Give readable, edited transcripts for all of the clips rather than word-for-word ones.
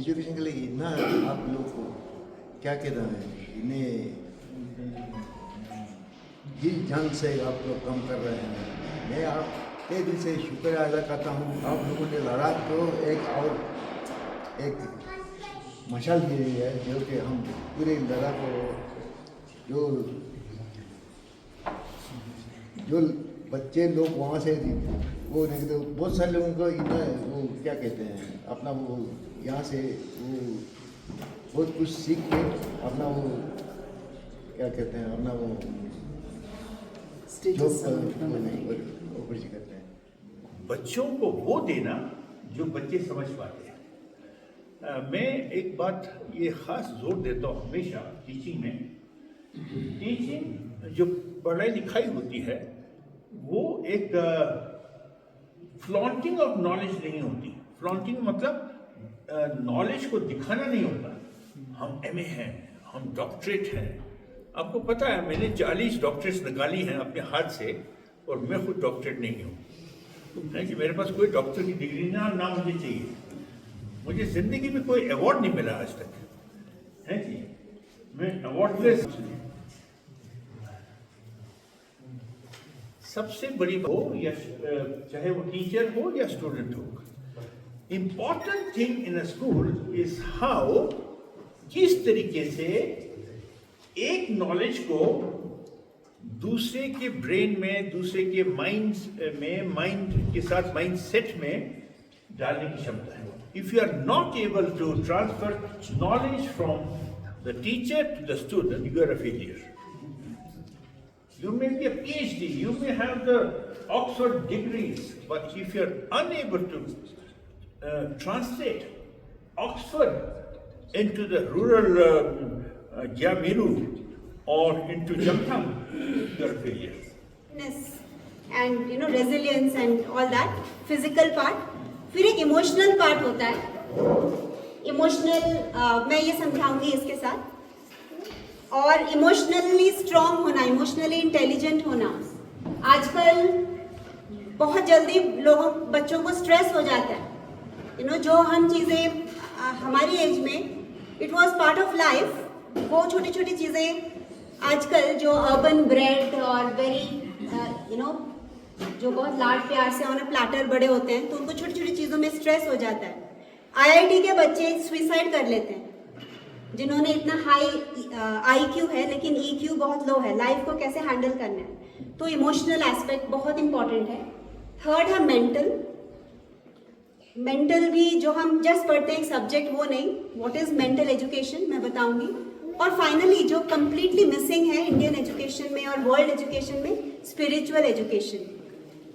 Education के लिए इतना आप लोग को क्या कहना है, इन्हें जिस ढंग से आप लोग कम कर रहे हैं, मैं आपके दिल से शुक्र अदा करता हूँ। आप लोगों ने लड़ाई को एक मशाल दी है, जो कि हम पूरे लड़ाई को जो बच्चे लोग वहाँ से वो नहीं तो बहुत सारे लोगों को इतना वो क्या कहते हैं अपना वो यहाँ से वो बहुत कुछ सीख के अपना वो क्या कहते हैं अपना वो जो करते हैं। बच्चों को वो देना जो बच्चे समझ पाते हैं। मैं एक बात ये खास जोर देता हूँ हमेशा टीचिंग में, टीचिंग जो पढ़ाई लिखाई होती है वो एक फ्लॉन्टिंग ऑफ नॉलेज नहीं होती। फ्लॉन्टिंग मतलब नॉलेज को दिखाना नहीं होता। हम एमए हैं, हम डॉक्टरेट हैं। आपको पता है मैंने 40 डॉक्टरेट्स निकाली हैं अपने हाथ से, और मैं खुद डॉक्टरेट नहीं हूँ। नहीं कि मेरे पास कोई डॉक्टर की डिग्री ना मुझे चाहिए। मुझे जिंदगी में कोई अवार्ड नहीं मिला आज तक, है कि मैं अवार्डलेस। सबसे बड़ी हो या चाहे वो टीचर हो या स्टूडेंट हो, important thing in a school is how किस तरीके से एक नॉलेज को दूसरे के ब्रेन में, दूसरे के माइंड में, माइंड के साथ माइंड सेट में डालने की क्षमता है। If you are not able to transfer knowledge from the teacher to the student, you are a failure. You may be a PhD, you may have the Oxford degrees, but if you are unable to translate Oxford into the rural Jamiru or into Jamtham, you are a failure. And resilience and all that, physical part. फिर एक emotional part होता है। Emotional मैं ये समझाऊंगी इसके साथ। और emotionally strong होना, इमोशनली इंटेलिजेंट होना। आजकल बहुत जल्दी बच्चों को स्ट्रेस हो जाता है। जो हम चीज़ें हमारी एज में it was part of life, वो छोटी छोटी चीज़ें आजकल जो अर्बन ब्रेड और वेरी जो बहुत लाड प्यार से उन्हें प्लाटर बड़े होते हैं, तो उनको छोटी छोटी चीज़ों में स्ट्रेस हो जाता है। IIT के बच्चे सुसाइड कर लेते हैं जिन्होंने इतना हाई IQ है लेकिन EQ बहुत लो है। लाइफ को कैसे हैंडल करना है, तो इमोशनल एस्पेक्ट बहुत इंपॉर्टेंट है। थर्ड है मेंटल भी जो हम जस्ट पढ़ते हैं एक सब्जेक्ट, वो नहीं, व्हाट इज मेंटल एजुकेशन मैं बताऊंगी। और फाइनली जो कंप्लीटली मिसिंग है इंडियन एजुकेशन में और वर्ल्ड एजुकेशन में, spiritual education.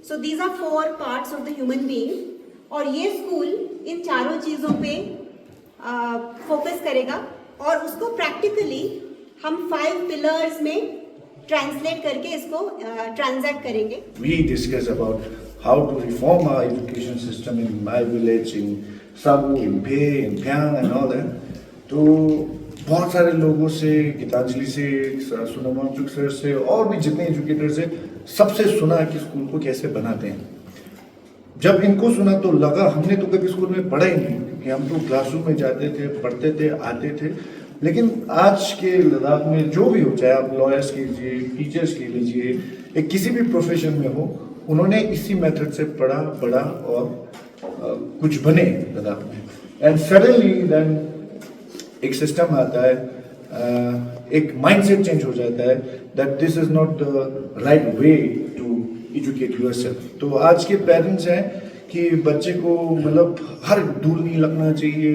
So these are 4 parts of the human being. और ये स्कूल इन चारों चीज़ों पे फोकस करेगा और उसको प्रैक्टिकली हम 5 पिलर्स में ट्रांसलेट करके इसको ट्रांजैक्ट करेंगे। We discuss about how to reform our education system in my village, in Sabu, in Phe, in Phiang and all that. तो बहुत सारे लोगों से, गीतांजलि से, सुनमचुक सर से और भी जितने एजुकेटर्स हैं, सबसे सुना कि स्कूल को कैसे बनाते हैं। जब इनको सुना तो लगा हमने तो कभी स्कूल में पढ़ा ही नहीं, क्योंकि हम तो क्लासरूम में जाते थे, पढ़ते थे, आते थे। लेकिन आज के लद्दाख में जो भी हो, चाहे आप लॉयर्स कीजिए, टीचर्स के लीजिए, या किसी भी प्रोफेशन में हो, उन्होंने इसी मेथड से पढ़ा, पढ़ा और कुछ बने लद्दाख में। एंड सडनली देन एक सिस्टम आता है, एक माइंडसेट चेंज हो जाता है that this is not the right way to educate yourself. तो आज के पेरेंट्स हैं कि बच्चे को मतलब हर दूर नहीं लगना चाहिए,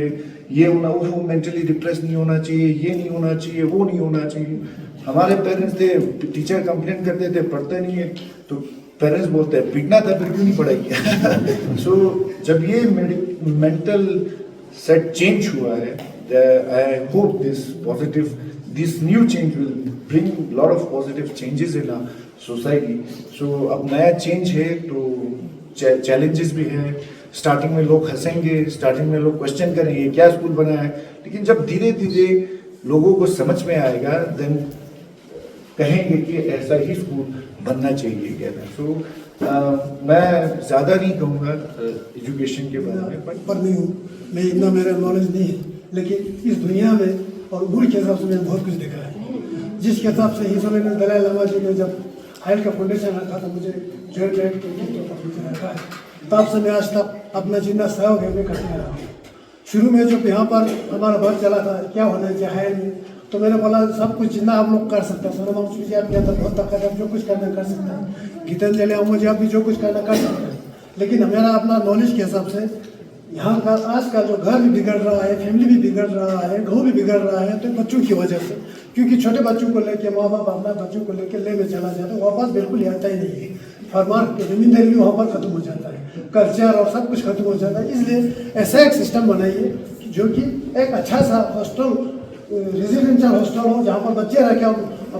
ये होना, वो मेंटली डिप्रेस नहीं होना चाहिए, ये नहीं होना चाहिए, वो नहीं होना चाहिए। हमारे पेरेंट्स थे, टीचर कंप्लेन करते थे पढ़ते नहीं है, तो पेरेंट्स बोलते हैं पीटना था फिर क्यों नहीं पढ़ाई किया। सो जब ये मेंटल सेट चेंज हुआ है, I hope this new change will bring lot of positive changes in our society. So अब नया चेंज है तो चैलेंजेस भी हैं। स्टार्टिंग में लोग हंसेंगे, स्टार्टिंग में लोग क्वेश्चन करेंगे क्या स्कूल बना है, लेकिन जब धीरे धीरे लोगों को समझ में आएगा देन कहेंगे कि ऐसा ही स्कूल बनना चाहिए। सो मैं ज़्यादा नहीं कहूँगा एजुकेशन के बारे में, पर नहीं हूँ मैं, इतना मेरा नॉलेज नहीं है, लेकिन इस दुनिया में और उम्र के हिसाब से मैंने बहुत कुछ देखा है। जिस हिसाब से हिस्सा में दलाई लामा जी ने जब हाइल का फाउंडेशन रखा था, मुझे जॉइंट डायरेक्टर के तौर पर मुझे रखा है, तब से मैं आज तक अपना जितना सहयोग है मैं करते रहा हूँ। शुरू में जब यहाँ पर हमारा वर्क चला था क्या होना चाहिए हाइल में, तो मैंने बोला सब कुछ जितना आप लोग कर सकते हैं, सोना मांग जी आप किया था बहुत ताकत है, जो कुछ करना कर सकते हैं, गीतांजलि अम्मा जी आप भी जो कुछ करना कर सकते हैं। लेकिन मेरा अपना नॉलेज के हिसाब से यहाँ का आज का जो घर भी बिगड़ रहा है, फैमिली भी बिगड़ रहा है, गाँव भी बिगड़ रहा है, तो बच्चों की वजह से, क्योंकि छोटे बच्चों को लेके माँ बाप अपना बच्चों को लेके ले में चला जाता है, वापस बिल्कुल आता ही नहीं है। फरमार जमींदारी भी वहाँ पर खत्म हो जाता है, कल्चर और सब कुछ खत्म हो जाता है। इसलिए ऐसा एक सिस्टम बनाइए जो कि एक अच्छा सा हॉस्टल, रेजिडेंशियल हॉस्टल हो, जहाँ पर बच्चे रह के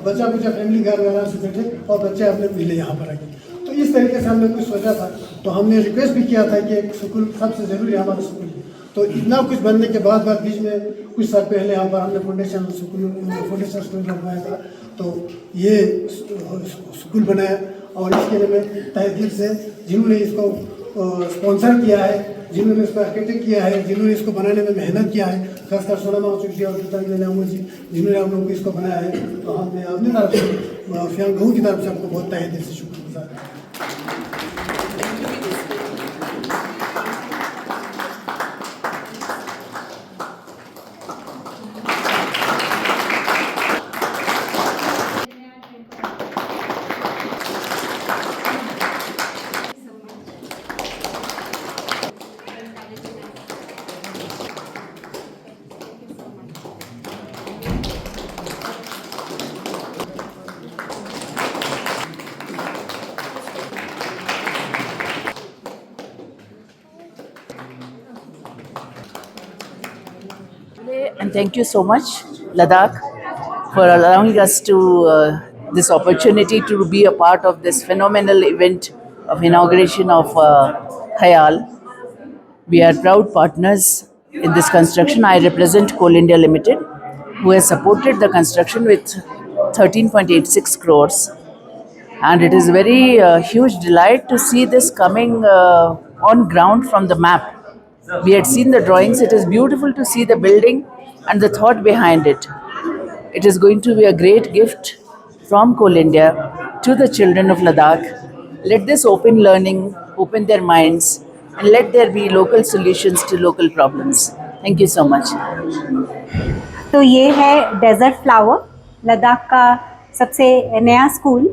बच्चा फैमिली घर वगैरह से बैठे और बच्चे अपने मिले यहाँ पर आके। तो इस तरीके से हमने कुछ सोचा था, तो हमने रिक्वेस्ट भी किया था कि एक स्कूल सबसे ज़रूरी हमारा स्कूल है। तो इतना कुछ बनने के बाद बीच में कुछ साल पहले यहाँ पर हमने फाउंडेशन स्कूल बनवाया था, तो ये स्कूल बनाया। और इसके लिए मैं तहे दिल से जिन्होंने इसको स्पॉन्सर किया है, जिन्होंने इसको आर्किटेक्ट किया है, जिन्होंने इसको बनाने में मेहनत किया है, खासकर सोना मांग जी और गीतांजलि अम्मा जी जिन्होंने हम लोगों को इसको बनाया है, तो हमने अपनी तरफ से फ्यांग गाँव की तरफ से आपको बहुत तहे दिल से शुक्रगुजार है। And thank you so much, Ladakh, for allowing us to this opportunity to be a part of this phenomenal event of inauguration of Hayal. We are proud partners in this construction. I represent Coal India Limited, who has supported the construction with 13.86 crores. And it is a very huge delight to see this coming on ground from the map. We had seen the drawings. It is beautiful to see the building and the thought behind it. It is going to be a great gift from Coal India to the children of Ladakh. Let this open learning open their minds and let there be local solutions to local problems. Thank you so much. तो ये है desert flower, Ladakh का सबसे नया school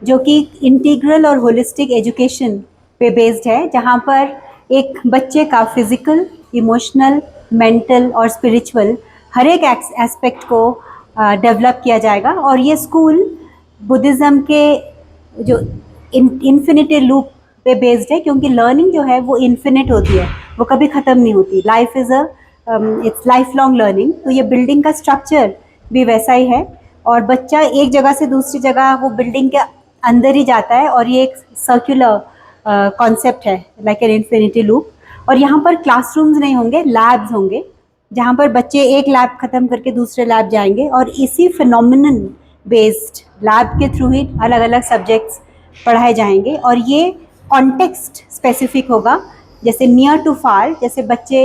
जो कि integral और holistic education पे बेस्ड है, जहाँ पर एक बच्चे का फिजिकल, इमोशनल, मेंटल और स्पिरिचुअल हर एक एस्पेक्ट को डेवलप किया जाएगा। और ये स्कूल बुद्धिज़्म के जो इन्फिनिटी लूप पे बेस्ड है, क्योंकि लर्निंग जो है वो इन्फिनिट होती है, वो कभी ख़त्म नहीं होती। Life is it's life long learning. तो ये बिल्डिंग का स्ट्रक्चर भी वैसा ही है और बच्चा एक जगह से दूसरी जगह वो बिल्डिंग के अंदर ही जाता है और ये एक सर्कुलर कॉन्सेप्ट है, लाइक एन इन्फिनिटी लूप। और यहाँ पर क्लासरूम्स नहीं होंगे, लैब्स होंगे, जहाँ पर बच्चे एक लैब ख़त्म करके दूसरे लैब जाएंगे और इसी फिनोमिनन बेस्ड लैब के थ्रू ही अलग अलग सब्जेक्ट्स पढ़ाए जाएंगे। और ये कॉन्टेक्स्ट स्पेसिफिक होगा, जैसे नियर टू फार, जैसे बच्चे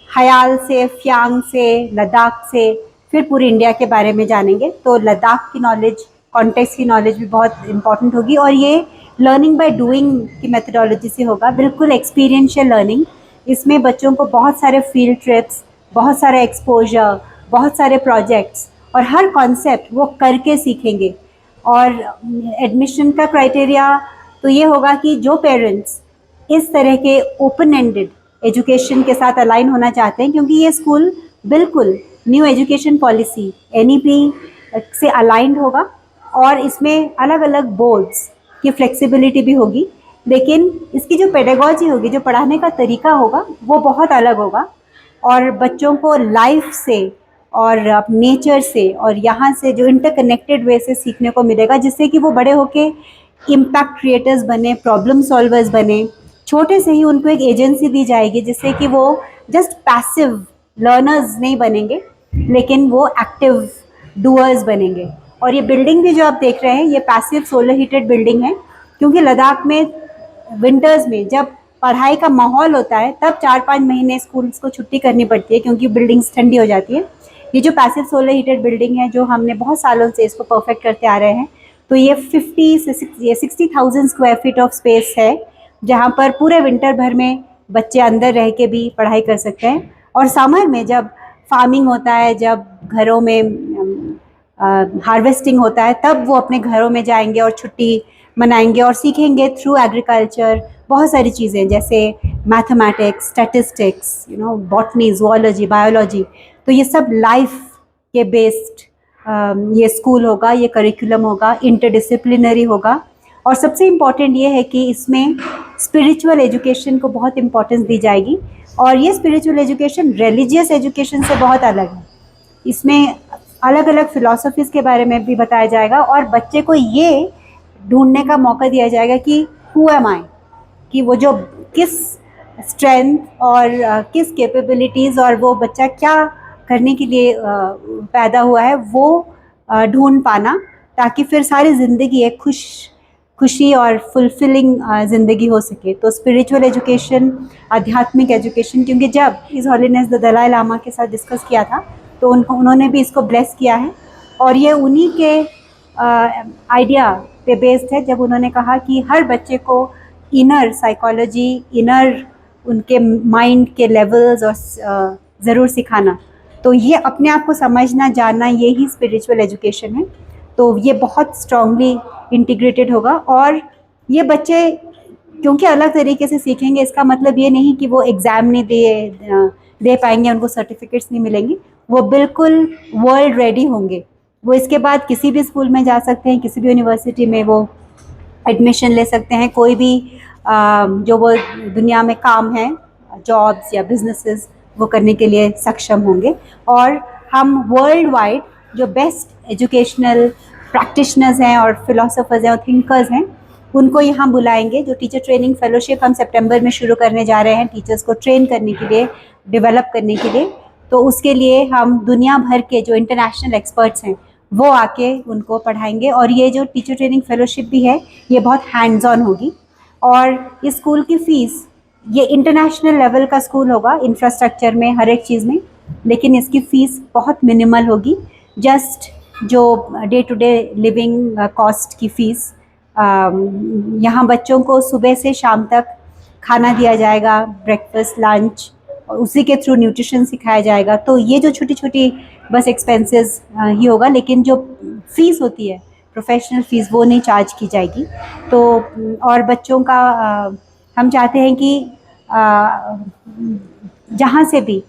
हयाल से, फ्यांग से, लद्दाख से फिर पूरी इंडिया के बारे में जानेंगे, तो लद्दाख की नॉलेज, कॉन्टेक्स्ट की नॉलेज भी बहुत इम्पॉर्टेंट होगी। और ये लर्निंग बाय डूइंग की मेथडोलॉजी से होगा, बिल्कुल एक्सपीरियंशियल लर्निंग। इसमें बच्चों को बहुत सारे फील्ड ट्रिप्स, बहुत सारा एक्सपोजर, बहुत सारे प्रोजेक्ट्स और हर कॉन्सेप्ट वो करके सीखेंगे। और एडमिशन का क्राइटेरिया तो ये होगा कि जो पेरेंट्स इस तरह के ओपन एंडेड एजुकेशन के साथ अलाइन होना चाहते हैं, क्योंकि ये स्कूल बिल्कुल न्यू एजुकेशन पॉलिसी NEP से अलाइंड होगा और इसमें अलग अलग बोर्ड्स की फ्लेक्सिबिलिटी भी होगी, लेकिन इसकी जो पेडागॉजी होगी, जो पढ़ाने का तरीका होगा, वो बहुत अलग होगा और बच्चों को लाइफ से और नेचर से और यहाँ से जो इंटरकनेक्टेड वे से सीखने को मिलेगा, जिससे कि वो बड़े होके इम्पैक्ट क्रिएटर्स बने, प्रॉब्लम सॉल्वर्स बने। छोटे से ही उनको एक एजेंसी दी जाएगी जिससे कि वो जस्ट पैसिव लर्नर्स नहीं बनेंगे, लेकिन वो एक्टिव डूअर्स बनेंगे। और ये बिल्डिंग भी जो आप देख रहे हैं, ये पैसिव सोलर हीटेड बिल्डिंग है, क्योंकि लद्दाख में विंटर्स में जब पढ़ाई का माहौल होता है तब 4-5 महीने स्कूल्स को छुट्टी करनी पड़ती है क्योंकि बिल्डिंग्स ठंडी हो जाती है। ये जो पैसिव सोलर हीटेड बिल्डिंग है जो हमने बहुत सालों से इसको परफेक्ट करते आ रहे हैं, तो ये 60,000 स्क्वायर फीट ऑफ स्पेस है जहाँ पर पूरे विंटर भर में बच्चे अंदर रह के भी पढ़ाई कर सकते हैं। और समर में जब फार्मिंग होता है, जब घरों में हार्वेस्टिंग होता है, तब वो अपने घरों में जाएंगे और छुट्टी मनाएंगे और सीखेंगे थ्रू एग्रीकल्चर बहुत सारी चीज़ें जैसे mathematics, statistics, botany, zoology, biology. तो ये सब लाइफ के बेस्ड ये स्कूल होगा, ये करिकुलम होगा, इंटरडिसिप्लिनरी होगा। और सबसे इम्पॉर्टेंट ये है कि इसमें स्पिरिचुअल एजुकेशन को बहुत इम्पोर्टेंस दी जाएगी और ये स्पिरिचुअल एजुकेशन रिलीजियस एजुकेशन से बहुत अलग है। इसमें अलग अलग फिलॉसफीज़ के बारे में भी बताया जाएगा और बच्चे को ये ढूंढने का मौका दिया जाएगा कि हु एम आई, कि वो जो किस स्ट्रेंथ और किस कैपेबिलिटीज़ और वो बच्चा क्या करने के लिए पैदा हुआ है वो ढूंढ पाना, ताकि फिर सारी ज़िंदगी एक खुशी और फुलफिलिंग ज़िंदगी हो सके। तो स्पिरिचुअल एजुकेशन, आध्यात्मिक एजुकेशन, क्योंकि जब हिज हॉलीनेस द दलाई लामा के साथ डिस्कस किया था तो उन्होंने भी इसको ब्लेस किया है और ये उन्हीं के आइडिया पे बेस्ड है जब उन्होंने कहा कि हर बच्चे को इनर साइकोलॉजी, इनर उनके माइंड के लेवल्स और ज़रूर सिखाना। तो ये अपने आप को समझना, जानना, ये ही स्पिरिचुअल एजुकेशन है। तो ये बहुत स्ट्रांगली इंटीग्रेटेड होगा और ये बच्चे क्योंकि अलग तरीके से सीखेंगे, इसका मतलब ये नहीं कि वो एग्ज़ाम नहीं दे पाएंगे, उनको सर्टिफिकेट्स नहीं मिलेंगे, वो बिल्कुल वर्ल्ड रेडी होंगे। वो इसके बाद किसी भी स्कूल में जा सकते हैं, किसी भी यूनिवर्सिटी में वो एडमिशन ले सकते हैं, कोई भी जो वो दुनिया में काम है, जॉब्स या बिजनेसेस, वो करने के लिए सक्षम होंगे। और हम वर्ल्ड वाइड जो बेस्ट एजुकेशनल प्रैक्टिशनर्स हैं और फिलोसोफर्स हैं और थिंकर्स हैं उनको यहाँ बुलाएंगे। जो टीचर ट्रेनिंग फेलोशिप हम सितंबर में शुरू करने जा रहे हैं टीचर्स को ट्रेन करने के लिए, डेवलप करने के लिए, तो उसके लिए हम दुनिया भर के जो इंटरनेशनल एक्सपर्ट्स हैं वो आके उनको पढ़ाएंगे। और ये जो टीचर ट्रेनिंग फेलोशिप भी है ये बहुत हैंड्स ऑन होगी। और इस स्कूल की फ़ीस, ये इंटरनेशनल लेवल का स्कूल होगा इंफ्रास्ट्रक्चर में, हर एक चीज़ में, लेकिन इसकी फ़ीस बहुत मिनिमल होगी। जस्ट जो day to day living cost की फ़ीस, यहाँ बच्चों को सुबह से शाम तक खाना दिया जाएगा, ब्रेकफास्ट, लंच, और उसी के थ्रू न्यूट्रिशन सिखाया जाएगा। तो ये जो छोटी छोटी बस एक्सपेंसेस ही होगा, लेकिन जो फ़ीस होती है प्रोफेशनल फ़ीस वो नहीं चार्ज की जाएगी। तो और बच्चों का हम चाहते हैं कि जहाँ से भी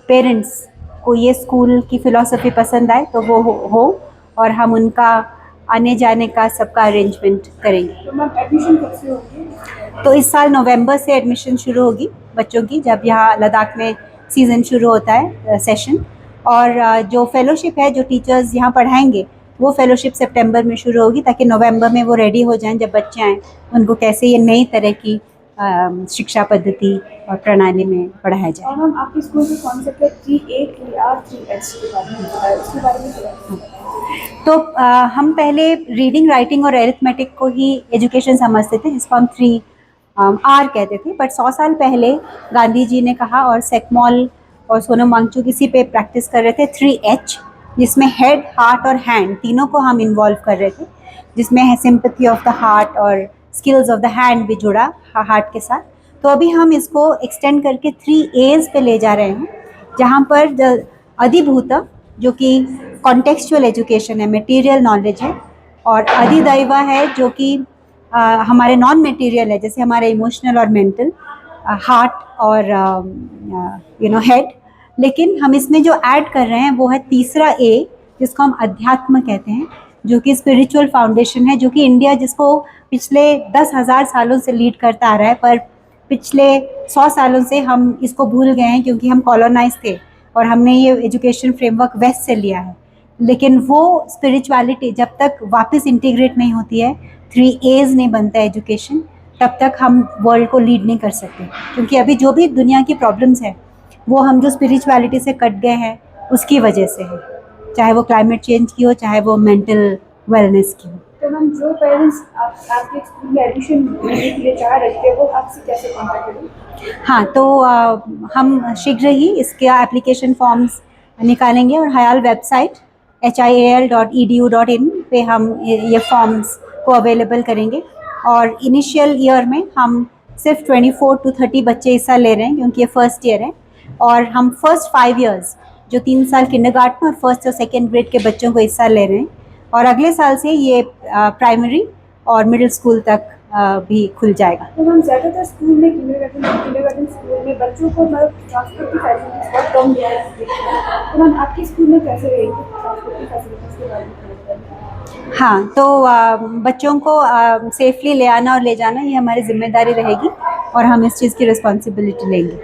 पेरेंट्स को ये स्कूल की फ़िलॉसफी पसंद आए तो वो हो और हम उनका आने जाने का सबका अरेंजमेंट करेंगे। तो मैम एडमिशन कब से होगी? तो इस साल नवंबर से एडमिशन शुरू होगी बच्चों की, जब यहाँ लद्दाख में सीज़न शुरू होता है सेशन। और जो फेलोशिप है, जो टीचर्स यहाँ पढ़ाएंगे, वो फेलोशिप सितंबर में शुरू होगी ताकि नवंबर में वो रेडी हो जाएं। जब बच्चे आएँ उनको कैसे ये नई तरह की शिक्षा पद्धति और प्रणाली में पढ़ाया जाए। और हम आपके स्कूल के कॉन्सेप्ट है 3A 3R 3H के बारे में, इसके बारे में क्या? तो हम पहले रीडिंग, राइटिंग और एरिथमेटिक को ही एजुकेशन समझते थे, जिसको हम 3R कहते थे। बट 100 साल पहले गांधी जी ने कहा, और सेकमॉल और सोनम वांगचुक इसी पे प्रैक्टिस कर रहे थे, 3H, जिसमें हेड, हार्ट और हैंड तीनों को हम इन्वॉल्व कर रहे थे, जिसमें है सिंपैथी ऑफ द हार्ट और स्किल्स ऑफ द हैंड भी जुड़ा हार्ट के साथ। तो अभी हम इसको एक्सटेंड करके 3A's पे ले जा रहे हैं, जहाँ पर अधिभूत, जो कि कॉन्टेक्चुअल एजुकेशन है, मटेरियल नॉलेज है, और अधिदैवा है जो कि हमारे नॉन मटेरियल है, जैसे हमारे इमोशनल और मेंटल, हार्ट और हेड। लेकिन हम इसमें जो ऐड कर रहे हैं वो है तीसरा A, जिसको हम अध्यात्म कहते हैं, जो कि स्पिरिचुअल फाउंडेशन है, जो कि इंडिया जिसको पिछले 10,000 सालों से लीड करता आ रहा है, पर पिछले 100 सालों से हम इसको भूल गए हैं क्योंकि हम कॉलोनाइज थे और हमने ये एजुकेशन फ्रेमवर्क वेस्ट से लिया है। लेकिन वो स्पिरिचुअलिटी जब तक वापस इंटीग्रेट नहीं होती है, 3A's नहीं बनता है एजुकेशन, तब तक हम वर्ल्ड को लीड नहीं कर सकते। क्योंकि अभी जो भी दुनिया की प्रॉब्लम्स हैं वो हम जो स्पिरिचुअलिटी से कट गए हैं उसकी वजह से है, चाहे वो क्लाइमेट चेंज की हो, चाहे वो मेंटल वेलनेस की हो। तो मैम जो पेरेंट्स आपके स्कूल में एडमिशन लेने के लिए चाह रखते हैं वो आपसे कैसे कॉन्टैक्ट करें? हाँ, तो हम शीघ्र ही इसके एप्लीकेशन फॉर्म्स निकालेंगे और हयाल वेबसाइट hial.edu.in पे हम ये फॉर्म्स को अवेलेबल करेंगे। और इनिशियल ईयर में हम सिर्फ 24 to 30 बच्चे हिस्सा ले रहे हैं क्योंकि ये फर्स्ट ईयर है। और हम फर्स्ट 5 इयर्स जो 3 साल किंडरगार्टन और फर्स्ट और सेकेंड ग्रेड के बच्चों को हिस्सा ले रहे हैं। और अगले साल से ये प्राइमरी और मिडिल स्कूल तक भी खुल जाएगा। तो मैम ज़्यादातर स्कूल में किंडरगार्टन स्कूल में बच्चों को मतलब ट्रांसपोर्ट की फैसिलिटीज बहुत कम दिया है, तो मैम आपके स्कूल में कैसे रहेगी ट्रांसपोर्ट की फैसिलिटीज के बारे में? हाँ, तो बच्चों को सेफली ले आना और ले जाना ये हमारी जिम्मेदारी रहेगी और हम इस चीज़ की रिस्पॉन्सिबिलिटी लेंगे।